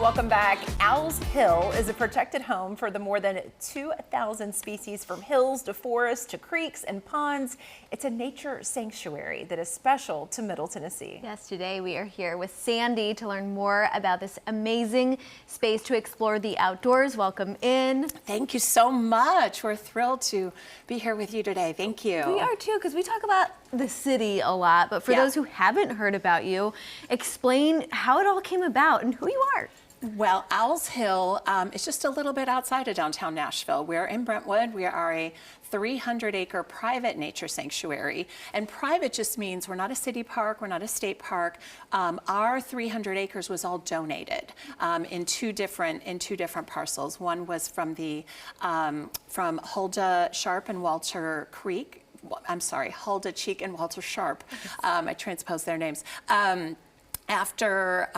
welcome back. Owls Hill is a protected home for the more than 2,000 species, from hills to forests to creeks and ponds. It's a nature sanctuary that is special to Middle Tennessee. Yes, today we are here with Sandy to learn more about this amazing space to explore the outdoors. Welcome in. Thank you so much. We're thrilled to be here with you today. Thank you. We are too, because we talk about the city a lot, but for those who haven't heard about you, explain how it all came about and who you are. Well, Owls Hill is just a little bit outside of downtown Nashville. We're in Brentwood. We are a 300-acre private nature sanctuary, and private just means we're not a city park, we're not a state park. Our 300 acres was all donated in two different parcels. One was from the from Huldah Sharp and Walter Creek. I'm sorry, Huldah Cheek and Walter Sharp. I transposed their names. After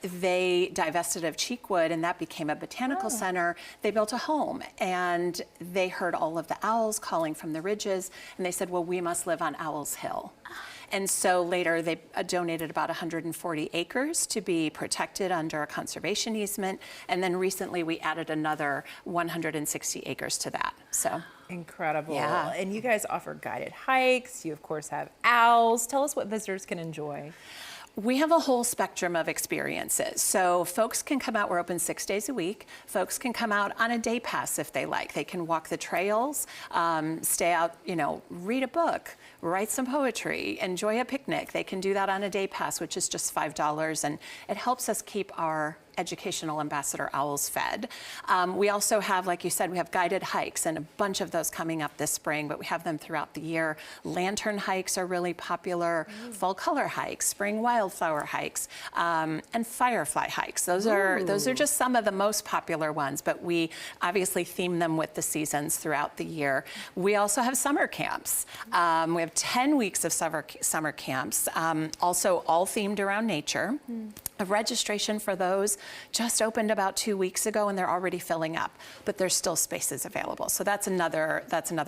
they divested of Cheekwood and that became a botanical center, they built a home, and they heard all of the owls calling from the ridges, and they said, well, we must live on Owls Hill. And so later they donated about 140 acres to be protected under a conservation easement, and then recently we added another 160 acres to that. So incredible. Yeah. And you guys offer guided hikes. You of course have owls. Tell us what visitors can enjoy. We have a whole spectrum of experiences. So folks can come out, we're open 6 days a week. Folks can come out on a day pass if they like. They can walk the trails, stay out, read a book, write some poetry, enjoy a picnic. They can do that on a day pass, which is just $5, and it helps us keep our educational ambassador owls fed. We also have, like you said, we have guided hikes, and a bunch of those coming up this spring, but we have them throughout the year. Lantern hikes are really popular, fall color hikes, spring wildflower hikes, and firefly hikes. Those are just some of the most popular ones, but we obviously theme them with the seasons throughout the year. We also have summer camps. We have 10 weeks of summer camps, also all themed around nature. A registration for those just opened about 2 weeks ago, and they're already filling up, but there's still spaces available. So that's another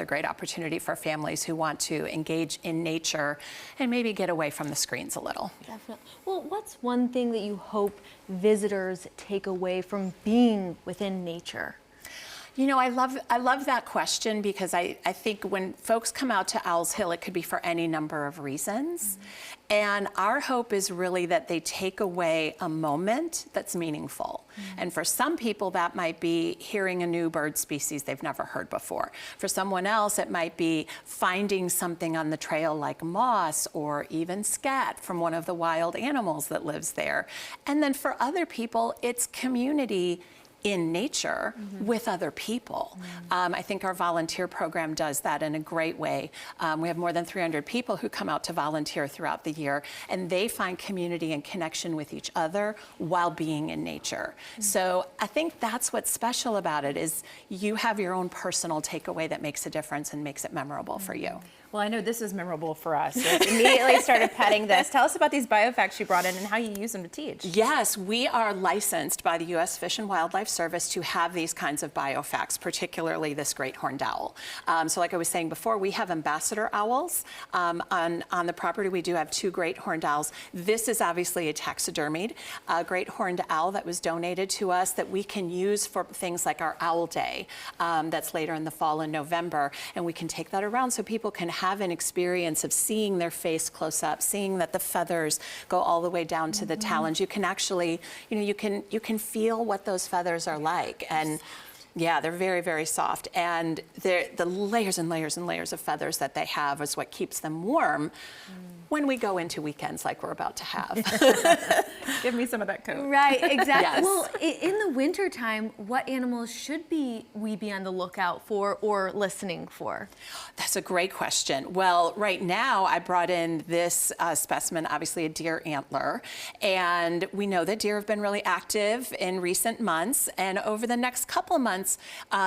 great opportunity for families who want to engage in nature and maybe get away from the screens a little. Definitely. Well, what's one thing that you hope visitors take away from being within nature? I love that question, because I think when folks come out to Owls Hill, it could be for any number of reasons. And our hope is really that they take away a moment that's meaningful. And for some people, that might be hearing a new bird species they've never heard before. For someone else, it might be finding something on the trail like moss or even scat from one of the wild animals that lives there. And then for other people, it's community in nature with other people. I think our volunteer program does that in a great way. We have more than 300 people who come out to volunteer throughout the year, and they find community and connection with each other while being in nature. So I think that's what's special about it, is you have your own personal takeaway that makes a difference and makes it memorable for you. Well, I know this is memorable for us. So immediately started petting this. Tell us about these biofacts you brought in and how you use them to teach. Yes, we are licensed by the U.S. Fish and Wildlife Service to have these kinds of biofacts, particularly this great horned owl. So like I was saying before, we have ambassador owls. On the property, we do have 2 great horned owls. This is obviously a taxidermied great horned owl that was donated to us that we can use for things like our Owl Day that's later in the fall in November. And we can take that around so people can have an experience of seeing their face close up, seeing that the feathers go all the way down to the talons. You can actually, you can feel what those feathers are like. And yeah, they're very, very soft. And the layers and layers and layers of feathers that they have is what keeps them warm when we go into weekends like we're about to have. Give me some of that coat. Right, exactly. Yes. Well, in the wintertime, what animals should we be on the lookout for or listening for? That's a great question. Well, right now I brought in this specimen, obviously a deer antler, and we know that deer have been really active in recent months, and over the next couple of months,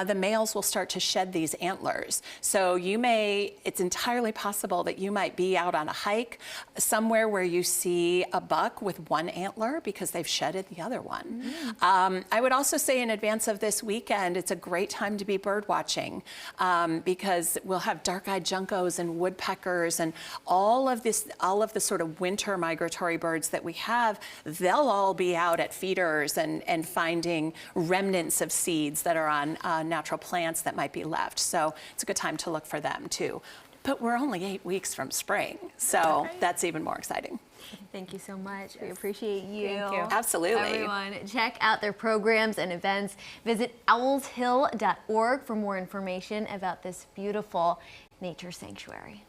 the males will start to shed these antlers. So it's entirely possible that you might be out on a hike like somewhere where you see a buck with one antler because they've shedded the other one. I would also say in advance of this weekend, it's a great time to be bird watching because we'll have dark-eyed juncos and woodpeckers and all of the sort of winter migratory birds that we have. They'll all be out at feeders and finding remnants of seeds that are on natural plants that might be left. So it's a good time to look for them too. But we're only 8 weeks from spring, so that's even more exciting. Thank you so much. We appreciate you. Thank you. Absolutely. Everyone, check out their programs and events. Visit owlshill.org for more information about this beautiful nature sanctuary.